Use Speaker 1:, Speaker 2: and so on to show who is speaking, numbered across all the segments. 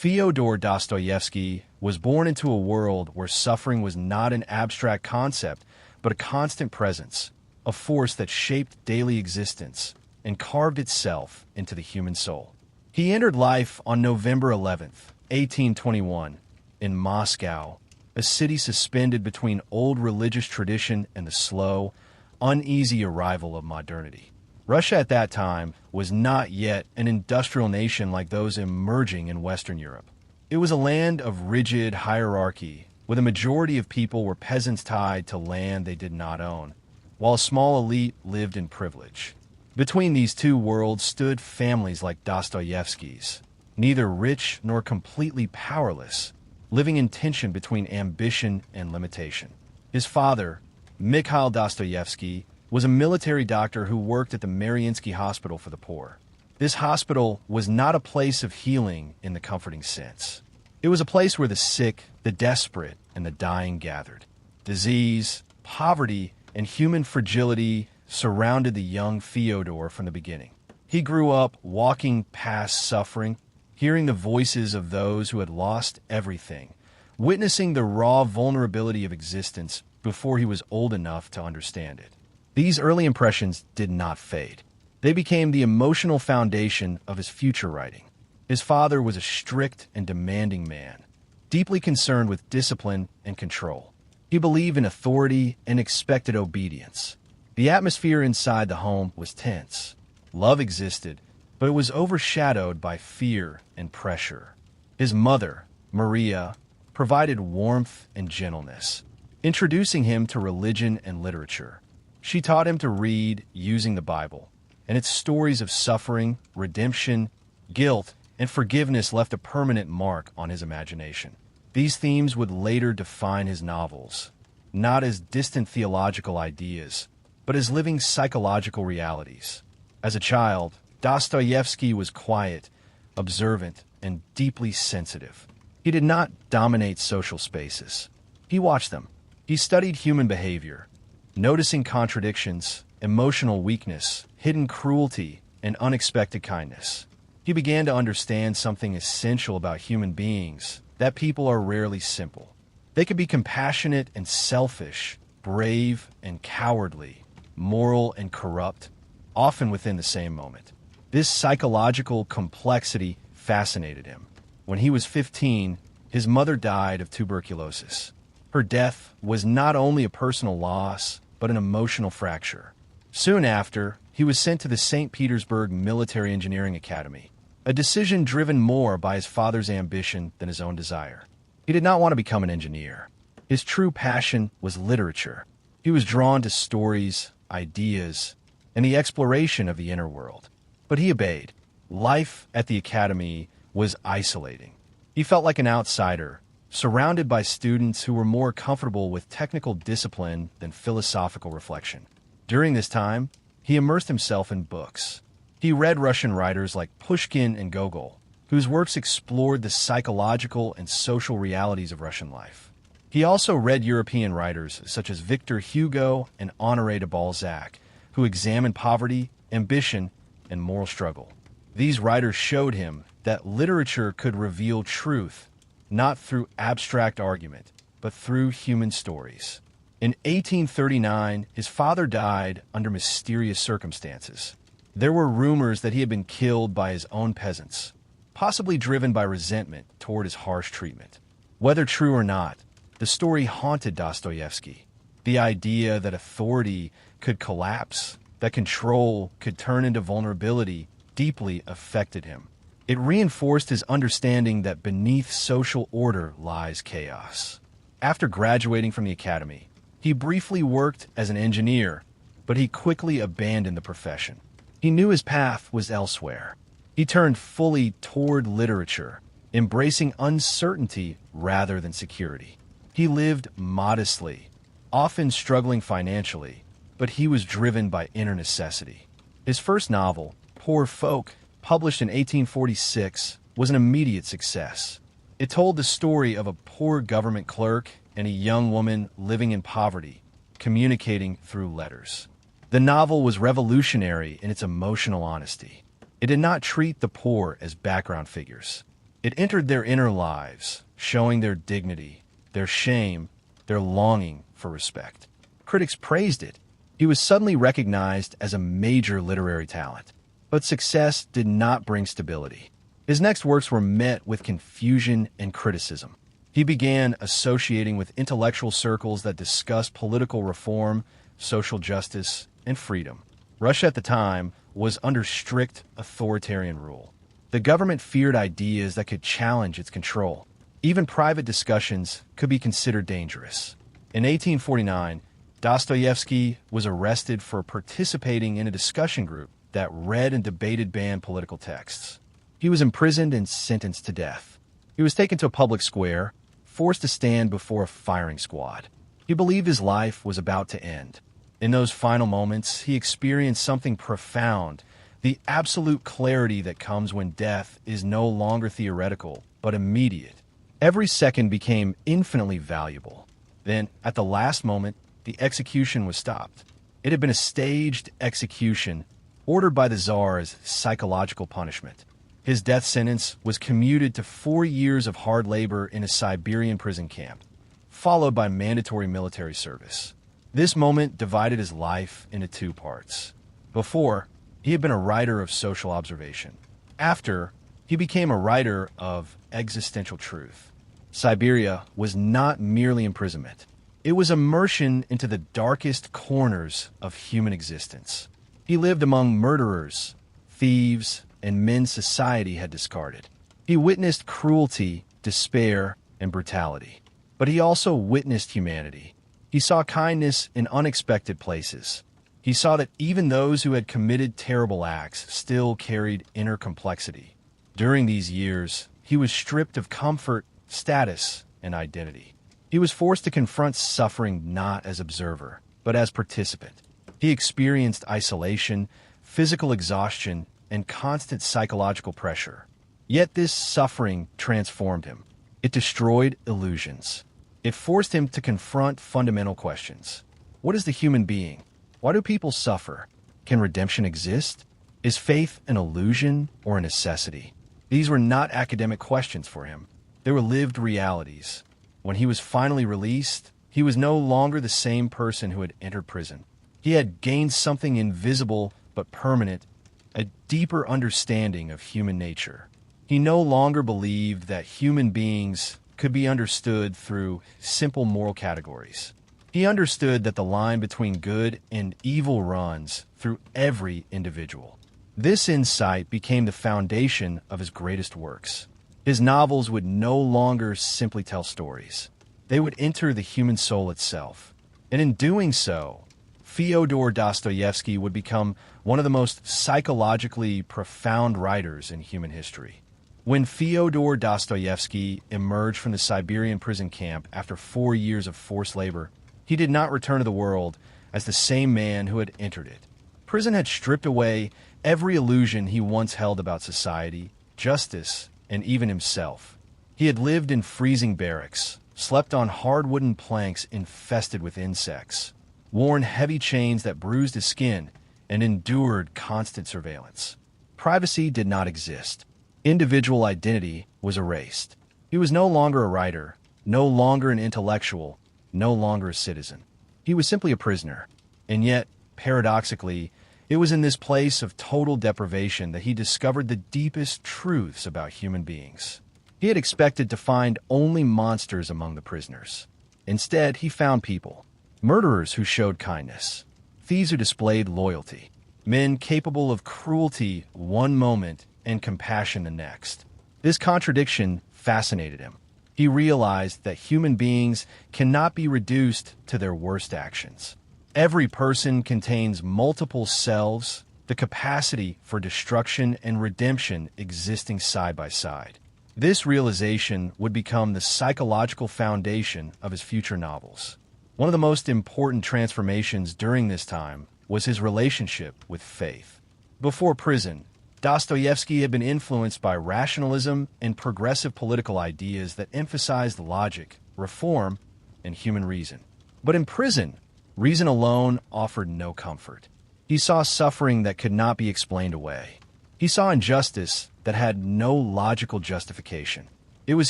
Speaker 1: Fyodor Dostoevsky was born into a world where suffering was not an abstract concept, but a constant presence, a force that shaped daily existence and carved itself into the human soul. He entered life on November 11th, 1821, in Moscow, a city suspended between old religious tradition and the slow, uneasy arrival of modernity. Russia at that time was not yet an industrial nation like those emerging in Western Europe. It was a land of rigid hierarchy, where the majority of people were peasants tied to land they did not own, while a small elite lived in privilege. Between these two worlds stood families like Dostoevsky's, neither rich nor completely powerless, living in tension between ambition and limitation. His father, Mikhail Dostoevsky, was a military doctor who worked at the Mariinsky Hospital for the Poor. This hospital was not a place of healing in the comforting sense. It was a place where the sick, the desperate, and the dying gathered. Disease, poverty, and human fragility surrounded the young Fyodor from the beginning. He grew up walking past suffering, hearing the voices of those who had lost everything, witnessing the raw vulnerability of existence before he was old enough to understand it. These early impressions did not fade. They became the emotional foundation of his future writing. His father was a strict and demanding man, deeply concerned with discipline and control. He believed in authority and expected obedience. The atmosphere inside the home was tense. Love existed, but it was overshadowed by fear and pressure. His mother, Maria, provided warmth and gentleness, introducing him to religion and literature. She taught him to read using the Bible, and its stories of suffering, redemption, guilt, and forgiveness left a permanent mark on his imagination. These themes would later define his novels, not as distant theological ideas, but as living psychological realities. As a child, Dostoevsky was quiet, observant, and deeply sensitive. He did not dominate social spaces. He watched them. He studied human behavior, noticing contradictions, emotional weakness, hidden cruelty, and unexpected kindness. He began to understand something essential about human beings, that people are rarely simple. They could be compassionate and selfish, brave and cowardly, moral and corrupt, often within the same moment. This psychological complexity fascinated him. When he was 15, his mother died of tuberculosis. Her death was not only a personal loss, but an emotional fracture. Soon after, he was sent to the St. Petersburg Military Engineering Academy, a decision driven more by his father's ambition than his own desire. He did not want to become an engineer. His true passion was literature. He was drawn to stories, ideas, and the exploration of the inner world. But he obeyed. Life at the academy was isolating. He felt like an outsider, surrounded by students who were more comfortable with technical discipline than philosophical reflection. During this time, he immersed himself in books. He read Russian writers like Pushkin and Gogol, whose works explored the psychological and social realities of Russian life. He also read European writers such as Victor Hugo and Honoré de Balzac, who examined poverty, ambition, and moral struggle. These writers showed him that literature could reveal truth, not through abstract argument, but through human stories. In 1839, his father died under mysterious circumstances. There were rumors that he had been killed by his own peasants, possibly driven by resentment toward his harsh treatment. Whether true or not, the story haunted Dostoevsky. The idea that authority could collapse, that control could turn into vulnerability, deeply affected him. It reinforced his understanding that beneath social order lies chaos. After graduating from the academy, he briefly worked as an engineer, but he quickly abandoned the profession. He knew his path was elsewhere. He turned fully toward literature, embracing uncertainty rather than security. He lived modestly, often struggling financially, but he was driven by inner necessity. His first novel, Poor Folk, published in 1846, was an immediate success. It told the story of a poor government clerk and a young woman living in poverty, communicating through letters. The novel was revolutionary in its emotional honesty. It did not treat the poor as background figures. It entered their inner lives, showing their dignity, their shame, their longing for respect. Critics praised it. He was suddenly recognized as a major literary talent. But success did not bring stability. His next works were met with confusion and criticism. He began associating with intellectual circles that discussed political reform, social justice, and freedom. Russia at the time was under strict authoritarian rule. The government feared ideas that could challenge its control. Even private discussions could be considered dangerous. In 1849, Dostoevsky was arrested for participating in a discussion group that read and debated banned political texts. He was imprisoned and sentenced to death. He was taken to a public square, forced to stand before a firing squad. He believed his life was about to end. In those final moments, he experienced something profound, the absolute clarity that comes when death is no longer theoretical, but immediate. Every second became infinitely valuable. Then, at the last moment, the execution was stopped. It had been a staged execution ordered by the Tsar as psychological punishment. His death sentence was commuted to 4 years of hard labor in a Siberian prison camp, followed by mandatory military service. This moment divided his life into two parts. Before, he had been a writer of social observation. After, he became a writer of existential truth. Siberia was not merely imprisonment. It was immersion into the darkest corners of human existence. He lived among murderers, thieves, and men society had discarded. He witnessed cruelty, despair, and brutality. But he also witnessed humanity. He saw kindness in unexpected places. He saw that even those who had committed terrible acts still carried inner complexity. During these years, he was stripped of comfort, status, and identity. He was forced to confront suffering not as observer, but as participant. He experienced isolation, physical exhaustion, and constant psychological pressure. Yet this suffering transformed him. It destroyed illusions. It forced him to confront fundamental questions. What is the human being? Why do people suffer? Can redemption exist? Is faith an illusion or a necessity? These were not academic questions for him. They were lived realities. When he was finally released, he was no longer the same person who had entered prison. He had gained something invisible but permanent, a deeper understanding of human nature. He no longer believed that human beings could be understood through simple moral categories. He understood that the line between good and evil runs through every individual. This insight became the foundation of his greatest works. His novels would no longer simply tell stories. They would enter the human soul itself. And in doing so, Fyodor Dostoevsky would become one of the most psychologically profound writers in human history. When Fyodor Dostoevsky emerged from the Siberian prison camp after 4 years of forced labor, he did not return to the world as the same man who had entered it. Prison had stripped away every illusion he once held about society, justice, and even himself. He had lived in freezing barracks, slept on hard wooden planks infested with insects, worn heavy chains that bruised his skin, and endured constant surveillance. Privacy did not exist. Individual identity was erased. He was no longer a writer, no longer an intellectual, no longer a citizen. He was simply a prisoner. And yet, paradoxically, it was in this place of total deprivation that he discovered the deepest truths about human beings. He had expected to find only monsters among the prisoners. Instead, he found people. Murderers who showed kindness. Thieves who displayed loyalty. Men capable of cruelty one moment and compassion the next. This contradiction fascinated him. He realized that human beings cannot be reduced to their worst actions. Every person contains multiple selves, the capacity for destruction and redemption existing side by side. This realization would become the psychological foundation of his future novels. One of the most important transformations during this time was his relationship with faith. Before prison, Dostoevsky had been influenced by rationalism and progressive political ideas that emphasized logic, reform, and human reason. But in prison, reason alone offered no comfort. He saw suffering that could not be explained away. He saw injustice that had no logical justification. It was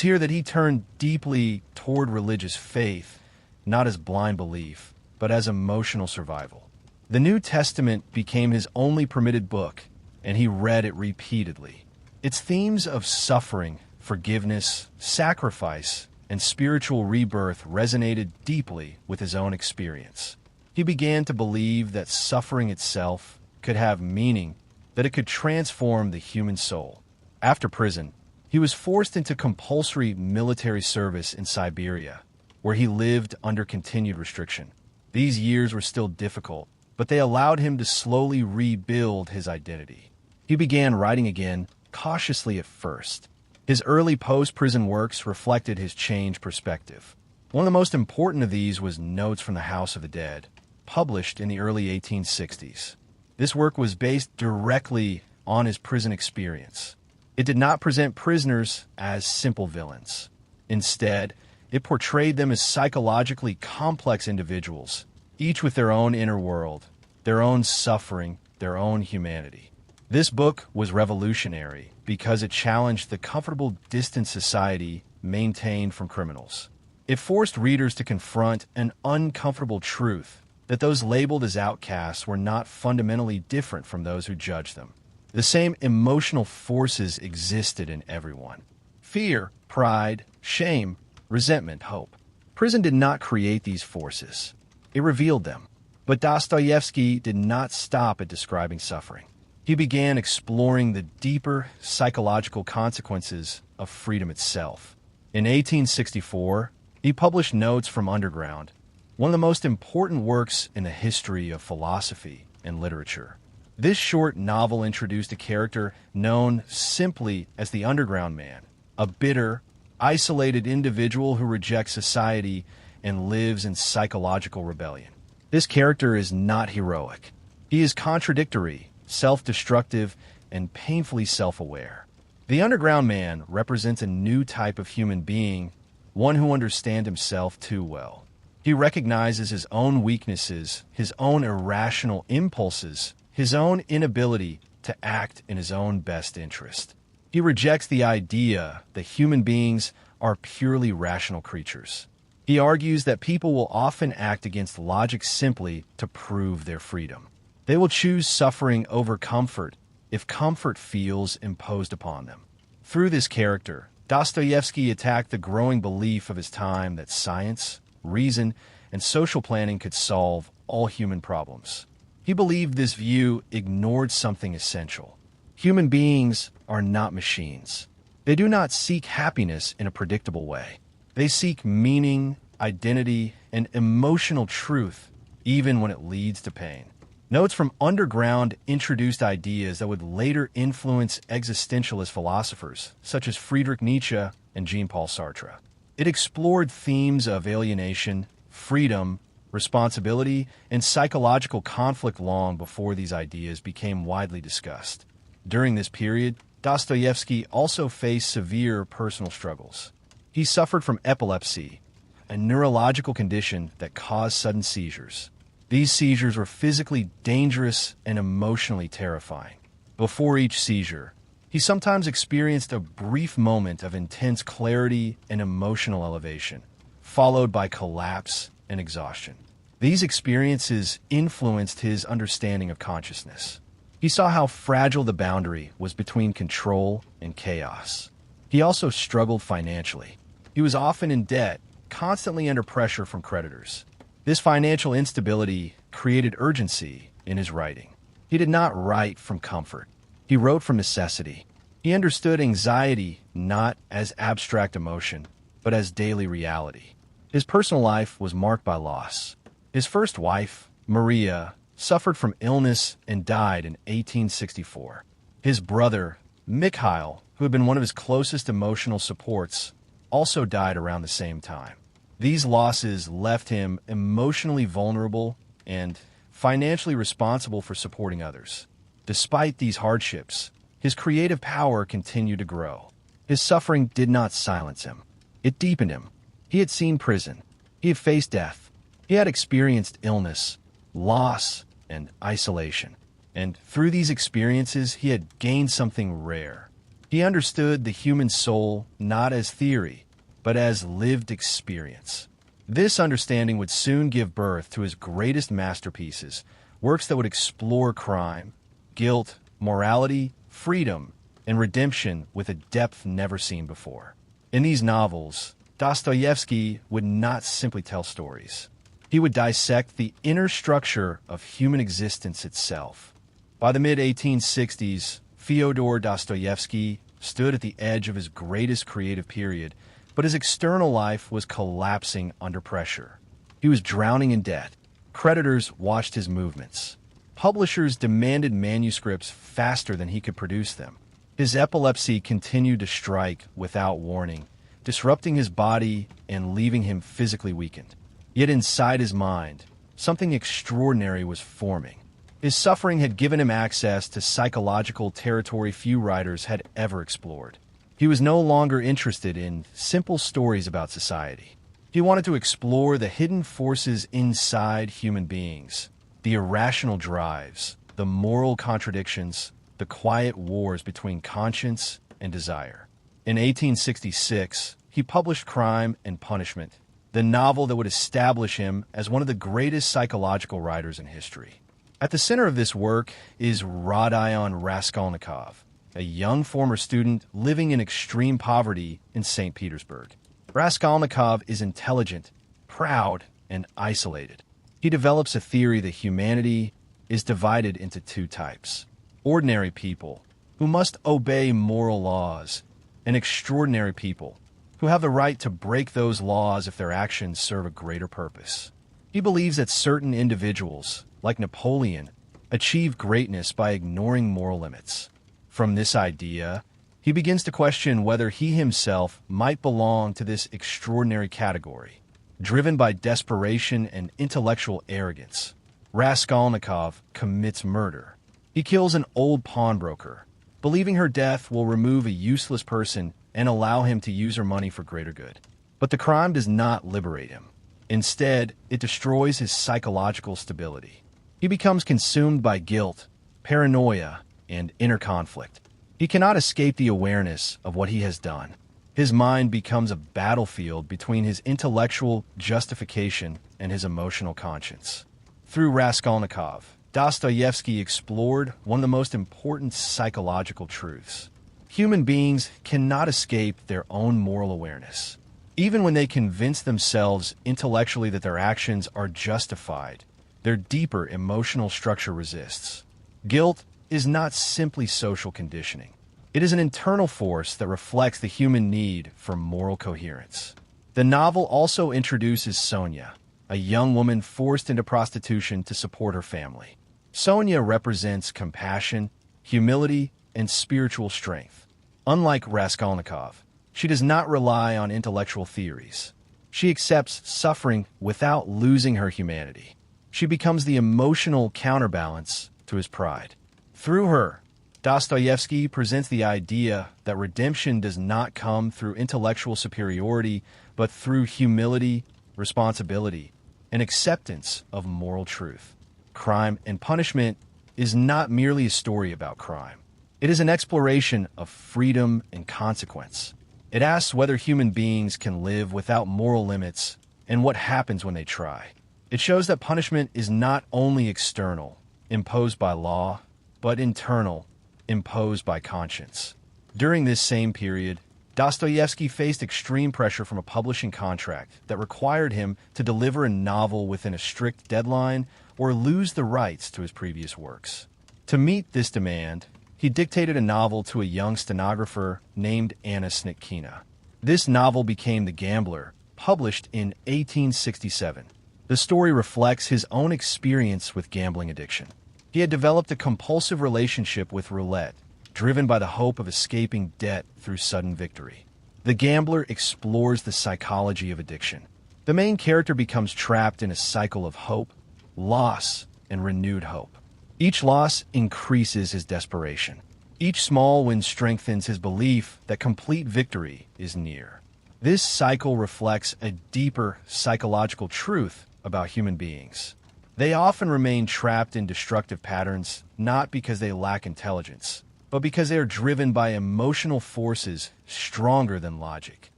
Speaker 1: here that he turned deeply toward religious faith, not as blind belief, but as emotional survival. The New Testament became his only permitted book, and he read it repeatedly. Its themes of suffering, forgiveness, sacrifice, and spiritual rebirth resonated deeply with his own experience. He began to believe that suffering itself could have meaning, that it could transform the human soul. After prison, he was forced into compulsory military service in Siberia, where he lived under continued restriction. These years were still difficult, but they allowed him to slowly rebuild his identity. He began writing again, cautiously at first. His early post-prison works reflected his changed perspective. One of the most important of these was Notes from the House of the Dead, published in the early 1860s. This work was based directly on his prison experience. It did not present prisoners as simple villains. Instead, it portrayed them as psychologically complex individuals, each with their own inner world, their own suffering, their own humanity. This book was revolutionary because it challenged the comfortable, distant society maintained from criminals. It forced readers to confront an uncomfortable truth that those labeled as outcasts were not fundamentally different from those who judged them. The same emotional forces existed in everyone: fear, pride, shame, resentment, hope. Prison did not create these forces. It revealed them. But Dostoevsky did not stop at describing suffering. He began exploring the deeper psychological consequences of freedom itself. In 1864, he published Notes from Underground, one of the most important works in the history of philosophy and literature. This short novel introduced a character known simply as the Underground Man, a bitter, isolated individual who rejects society and lives in psychological rebellion. This character is not heroic. He is contradictory, self-destructive, and painfully self-aware. The Underground Man represents a new type of human being, one who understands himself too well. He recognizes his own weaknesses, his own irrational impulses, his own inability to act in his own best interest. He rejects the idea that human beings are purely rational creatures. He argues that people will often act against logic simply to prove their freedom. They will choose suffering over comfort if comfort feels imposed upon them. Through this character, Dostoevsky attacked the growing belief of his time that science, reason, and social planning could solve all human problems. He believed this view ignored something essential. Human beings are not machines. They do not seek happiness in a predictable way. They seek meaning, identity, and emotional truth, even when it leads to pain. Notes from Underground introduced ideas that would later influence existentialist philosophers, such as Friedrich Nietzsche and Jean-Paul Sartre. It explored themes of alienation, freedom, responsibility, and psychological conflict long before these ideas became widely discussed. During this period, Dostoevsky also faced severe personal struggles. He suffered from epilepsy, a neurological condition that caused sudden seizures. These seizures were physically dangerous and emotionally terrifying. Before each seizure, he sometimes experienced a brief moment of intense clarity and emotional elevation, followed by collapse and exhaustion. These experiences influenced his understanding of consciousness. He saw how fragile the boundary was between control and chaos. He also struggled financially. He was often in debt, constantly under pressure from creditors. This financial instability created urgency in his writing. He did not write from comfort. He wrote from necessity. He understood anxiety not as abstract emotion, but as daily reality. His personal life was marked by loss. His first wife, Maria, suffered from illness and died in 1864. His brother, Mikhail, who had been one of his closest emotional supports, also died around the same time. These losses left him emotionally vulnerable and financially responsible for supporting others. Despite these hardships, his creative power continued to grow. His suffering did not silence him. It deepened him. He had seen prison. He had faced death. He had experienced illness, loss, and isolation. And through these experiences, he had gained something rare. He understood the human soul not as theory, but as lived experience. This understanding would soon give birth to his greatest masterpieces, works that would explore crime, guilt, morality, freedom, and redemption with a depth never seen before. In these novels, Dostoevsky would not simply tell stories. He would dissect the inner structure of human existence itself. By the mid-1860s, Fyodor Dostoevsky stood at the edge of his greatest creative period, but his external life was collapsing under pressure. He was drowning in debt. Creditors watched his movements. Publishers demanded manuscripts faster than he could produce them. His epilepsy continued to strike without warning, disrupting his body and leaving him physically weakened. Yet inside his mind, something extraordinary was forming. His suffering had given him access to psychological territory few writers had ever explored. He was no longer interested in simple stories about society. He wanted to explore the hidden forces inside human beings, the irrational drives, the moral contradictions, the quiet wars between conscience and desire. In 1866, he published Crime and Punishment, the novel that would establish him as one of the greatest psychological writers in history. At the center of this work is Rodion Raskolnikov, a young former student living in extreme poverty in St. Petersburg. Raskolnikov is intelligent, proud, and isolated. He develops a theory that humanity is divided into two types: ordinary people, who must obey moral laws, and extraordinary people, who have the right to break those laws if their actions serve a greater purpose. He believes that certain individuals, like Napoleon, achieve greatness by ignoring moral limits. From this idea, he begins to question whether he himself might belong to this extraordinary category. Driven by desperation and intellectual arrogance, Raskolnikov commits murder. He kills an old pawnbroker, believing her death will remove a useless person and allow him to use her money for greater good. But the crime does not liberate him. Instead, it destroys his psychological stability. He becomes consumed by guilt, paranoia, and inner conflict. He cannot escape the awareness of what he has done. His mind becomes a battlefield between his intellectual justification and his emotional conscience. Through Raskolnikov, Dostoevsky explored one of the most important psychological truths. Human beings cannot escape their own moral awareness. Even when they convince themselves intellectually that their actions are justified, their deeper emotional structure resists. Guilt is not simply social conditioning. It is an internal force that reflects the human need for moral coherence. The novel also introduces Sonia, a young woman forced into prostitution to support her family. Sonia represents compassion, humility, and spiritual strength. Unlike Raskolnikov, she does not rely on intellectual theories. She accepts suffering without losing her humanity. She becomes the emotional counterbalance to his pride. Through her, Dostoevsky presents the idea that redemption does not come through intellectual superiority, but through humility, responsibility, and acceptance of moral truth. Crime and Punishment is not merely a story about crime. It is an exploration of freedom and consequence. It asks whether human beings can live without moral limits and what happens when they try. It shows that punishment is not only external, imposed by law, but internal, imposed by conscience. During this same period, Dostoevsky faced extreme pressure from a publishing contract that required him to deliver a novel within a strict deadline or lose the rights to his previous works. To meet this demand, he dictated a novel to a young stenographer named Anna Snitkina. This novel became The Gambler, published in 1867. The story reflects his own experience with gambling addiction. He had developed a compulsive relationship with roulette, driven by the hope of escaping debt through sudden victory. The Gambler explores the psychology of addiction. The main character becomes trapped in a cycle of hope, loss, and renewed hope. Each loss increases his desperation. Each small win strengthens his belief that complete victory is near. This cycle reflects a deeper psychological truth about human beings. They often remain trapped in destructive patterns, not because they lack intelligence, but because they are driven by emotional forces stronger than logic.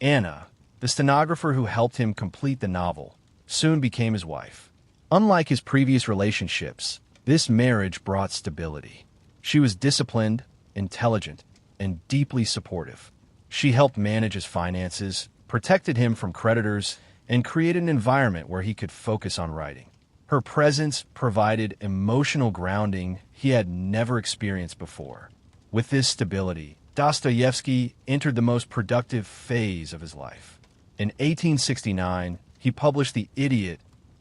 Speaker 1: Anna, the stenographer who helped him complete the novel, soon became his wife. Unlike his previous relationships, this marriage brought stability. She was disciplined, intelligent, and deeply supportive. She helped manage his finances, protected him from creditors, and created an environment where he could focus on writing. Her presence provided emotional grounding he had never experienced before. With this stability, Dostoevsky entered the most productive phase of his life. In 1869, he published The Idiot,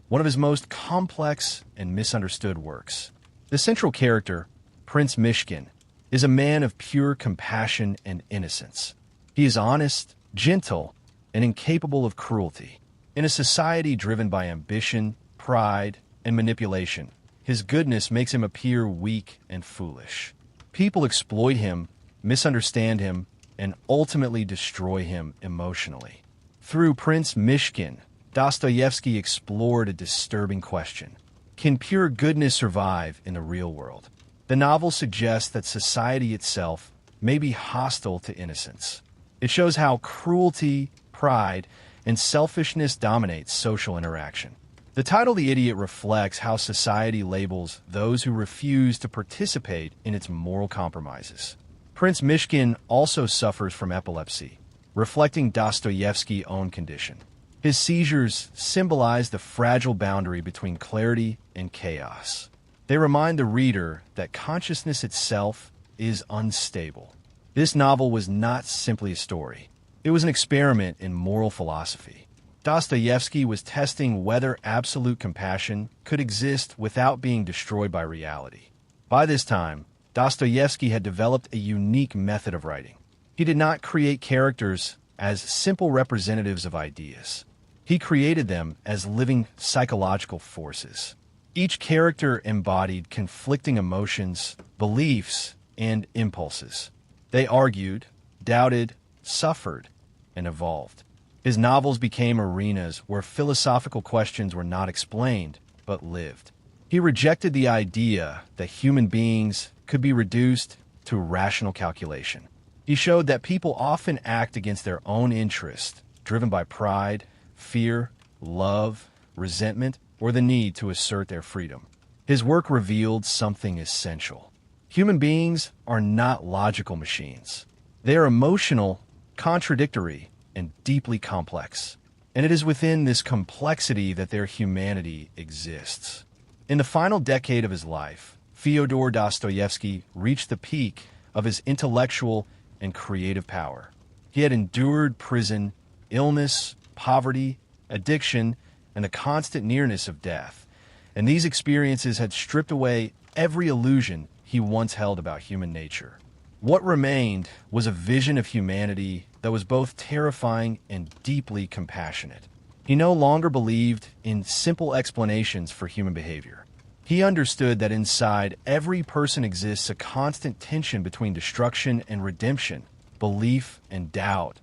Speaker 1: one of his most complex and misunderstood works. The central character, Prince Mishkin, is a man of pure compassion and innocence. He is honest, gentle, and incapable of cruelty. In a society driven by ambition, pride, and manipulation, his goodness makes him appear weak and foolish. People exploit him, misunderstand him, and ultimately destroy him emotionally. Through Prince Mishkin, Dostoevsky explored a disturbing question. Can pure goodness survive in the real world? The novel suggests that society itself may be hostile to innocence. It shows how cruelty, pride, and selfishness dominate social interaction. The title The Idiot reflects how society labels those who refuse to participate in its moral compromises. Prince Mishkin also suffers from epilepsy, reflecting Dostoevsky's own condition. His seizures symbolize the fragile boundary between clarity and chaos. They remind the reader that consciousness itself is unstable. This novel was not simply a story. It was an experiment in moral philosophy. Dostoevsky was testing whether absolute compassion could exist without being destroyed by reality. By this time, Dostoevsky had developed a unique method of writing. He did not create characters as simple representatives of ideas. He created them as living psychological forces. Each character embodied conflicting emotions, beliefs, and impulses. They argued, doubted, suffered, and evolved. His novels became arenas where philosophical questions were not explained, but lived. He rejected the idea that human beings could be reduced to rational calculation. He showed that people often act against their own interest, driven by pride, fear, love, resentment, or the need to assert their freedom. His work revealed something essential. Human beings are not logical machines. They are emotional, contradictory, and deeply complex. And it is within this complexity that their humanity exists. In the final decade of his life, Fyodor Dostoevsky reached the peak of his intellectual and creative power. He had endured prison, illness, poverty, addiction, and the constant nearness of death. And these experiences had stripped away every illusion he once held about human nature. What remained was a vision of humanity that was both terrifying and deeply compassionate. He no longer believed in simple explanations for human behavior. He understood that inside every person exists a constant tension between destruction and redemption, belief and doubt,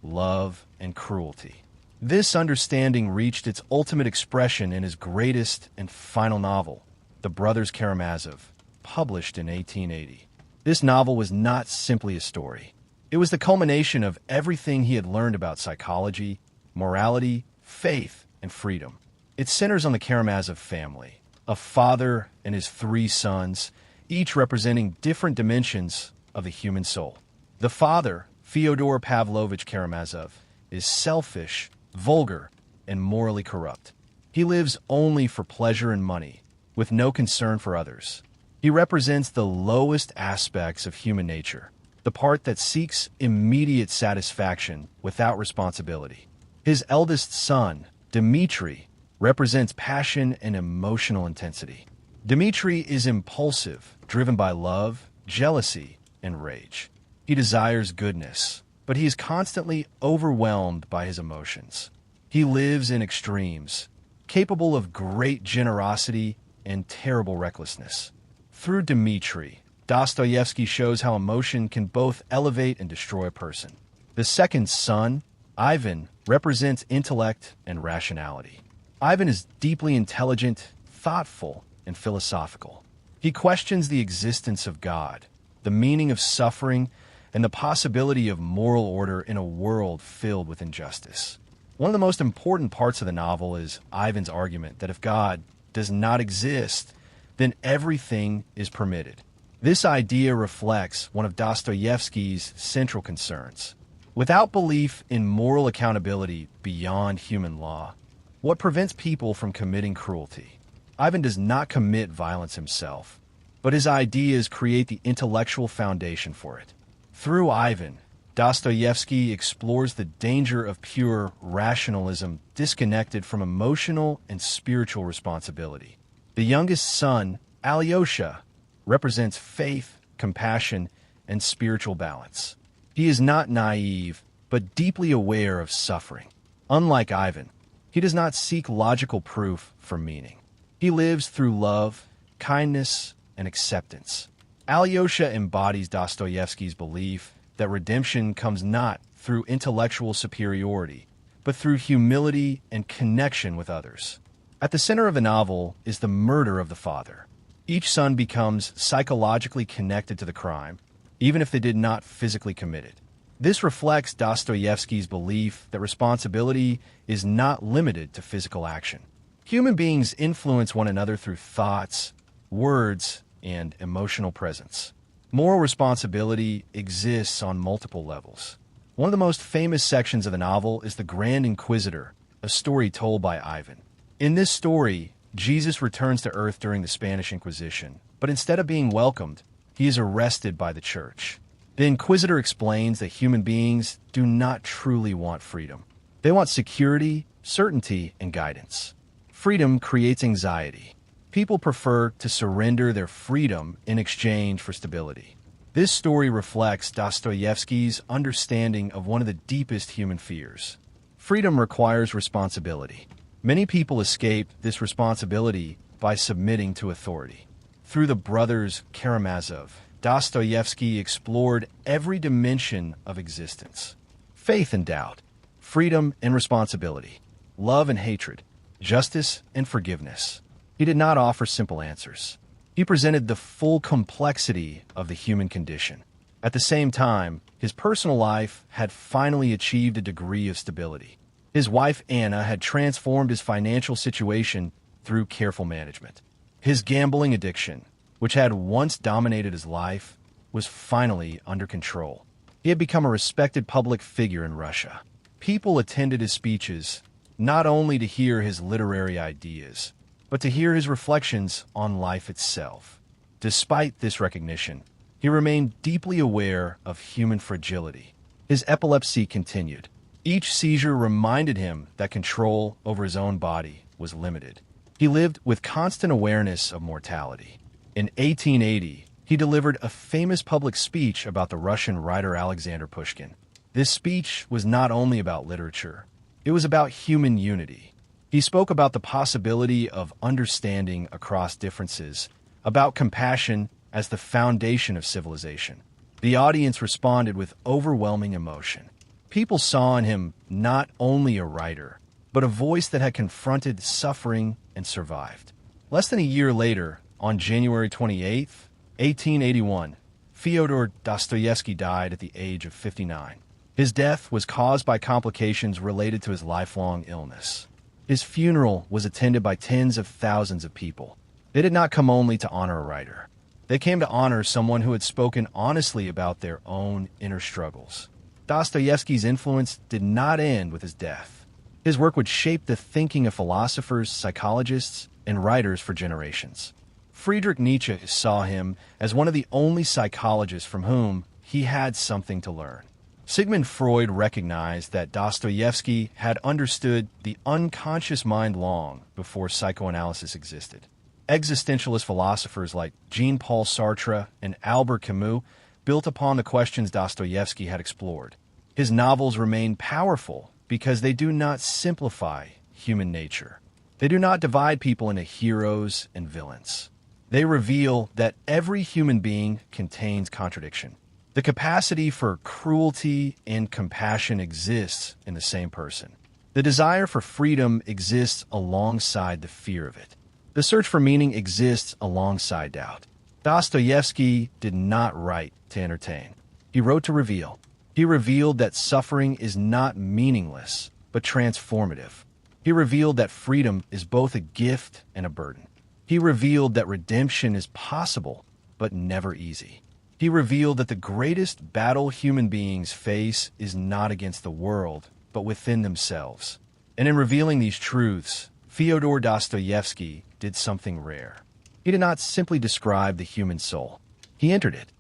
Speaker 1: love and cruelty. This understanding reached its ultimate expression in his greatest and final novel, The Brothers Karamazov, published in 1880. This novel was not simply a story. It was the culmination of everything he had learned about psychology, morality, faith, and freedom. It centers on the Karamazov family, a father and his 3 sons, each representing different dimensions of the human soul. The father, Fyodor Pavlovich Karamazov, is selfish, vulgar, and morally corrupt. He lives only for pleasure and money, with no concern for others. He represents the lowest aspects of human nature, the part that seeks immediate satisfaction without responsibility. His eldest son, Dmitri, represents passion and emotional intensity. Dmitri is impulsive, driven by love, jealousy, and rage. He desires goodness, but he is constantly overwhelmed by his emotions. He lives in extremes, capable of great generosity and terrible recklessness. Through Dmitri, Dostoevsky shows how emotion can both elevate and destroy a person. The second son, Ivan, represents intellect and rationality. Ivan is deeply intelligent, thoughtful and philosophical. He questions the existence of God, the meaning of suffering, and the possibility of moral order in a world filled with injustice. One of the most important parts of the novel is Ivan's argument that if God does not exist, then everything is permitted. This idea reflects one of Dostoevsky's central concerns. Without belief in moral accountability beyond human law, what prevents people from committing cruelty? Ivan does not commit violence himself, but his ideas create the intellectual foundation for it. Through Ivan, Dostoevsky explores the danger of pure rationalism disconnected from emotional and spiritual responsibility. The youngest son, Alyosha, represents faith, compassion, and spiritual balance. He is not naive, but deeply aware of suffering. Unlike Ivan, he does not seek logical proof for meaning. He lives through love, kindness, and acceptance. Alyosha embodies Dostoevsky's belief that redemption comes not through intellectual superiority, but through humility and connection with others. At the center of the novel is the murder of the father. Each son becomes psychologically connected to the crime, even if they did not physically commit it. This reflects Dostoevsky's belief that responsibility is not limited to physical action. Human beings influence one another through thoughts, words, and emotional presence. Moral responsibility exists on multiple levels. One of the most famous sections of the novel is the Grand Inquisitor, a story told by Ivan. In this story, Jesus returns to Earth during the Spanish Inquisition, but instead of being welcomed, he is arrested by the church. The Inquisitor explains that human beings do not truly want freedom. They want security, certainty, and guidance. Freedom creates anxiety. People prefer to surrender their freedom in exchange for stability. This story reflects Dostoevsky's understanding of one of the deepest human fears. Freedom requires responsibility. Many people escape this responsibility by submitting to authority. Through the Brothers Karamazov, Dostoevsky explored every dimension of existence: faith and doubt, freedom and responsibility, love and hatred, justice and forgiveness. He did not offer simple answers. He presented the full complexity of the human condition. At the same time, his personal life had finally achieved a degree of stability. His wife Anna had transformed his financial situation through careful management. His gambling addiction, which had once dominated his life, was finally under control. He had become a respected public figure in Russia. People attended his speeches not only to hear his literary ideas, but to hear his reflections on life itself. Despite this recognition, he remained deeply aware of human fragility. His epilepsy continued. Each seizure reminded him that control over his own body was limited. He lived with constant awareness of mortality. In 1880, he delivered a famous public speech about the Russian writer Alexander Pushkin. This speech was not only about literature, it was about human unity. He spoke about the possibility of understanding across differences, about compassion as the foundation of civilization. The audience responded with overwhelming emotion. People saw in him not only a writer, but a voice that had confronted suffering and survived. Less than a year later, on January 28, 1881, Fyodor Dostoevsky died at the age of 59. His death was caused by complications related to his lifelong illness. His funeral was attended by tens of thousands of people. They did not come only to honor a writer. They came to honor someone who had spoken honestly about their own inner struggles. Dostoevsky's influence did not end with his death. His work would shape the thinking of philosophers, psychologists, and writers for generations. Friedrich Nietzsche saw him as one of the only psychologists from whom he had something to learn. Sigmund Freud recognized that Dostoevsky had understood the unconscious mind long before psychoanalysis existed. Existentialist philosophers like Jean-Paul Sartre and Albert Camus built upon the questions Dostoevsky had explored. His novels remain powerful because they do not simplify human nature. They do not divide people into heroes and villains. They reveal that every human being contains contradiction. The capacity for cruelty and compassion exists in the same person. The desire for freedom exists alongside the fear of it. The search for meaning exists alongside doubt. Dostoevsky did not write to entertain. He wrote to reveal. He revealed that suffering is not meaningless, but transformative. He revealed that freedom is both a gift and a burden. He revealed that redemption is possible, but never easy. He revealed that the greatest battle human beings face is not against the world, but within themselves. And in revealing these truths, Fyodor Dostoevsky did something rare. He did not simply describe the human soul. He entered it.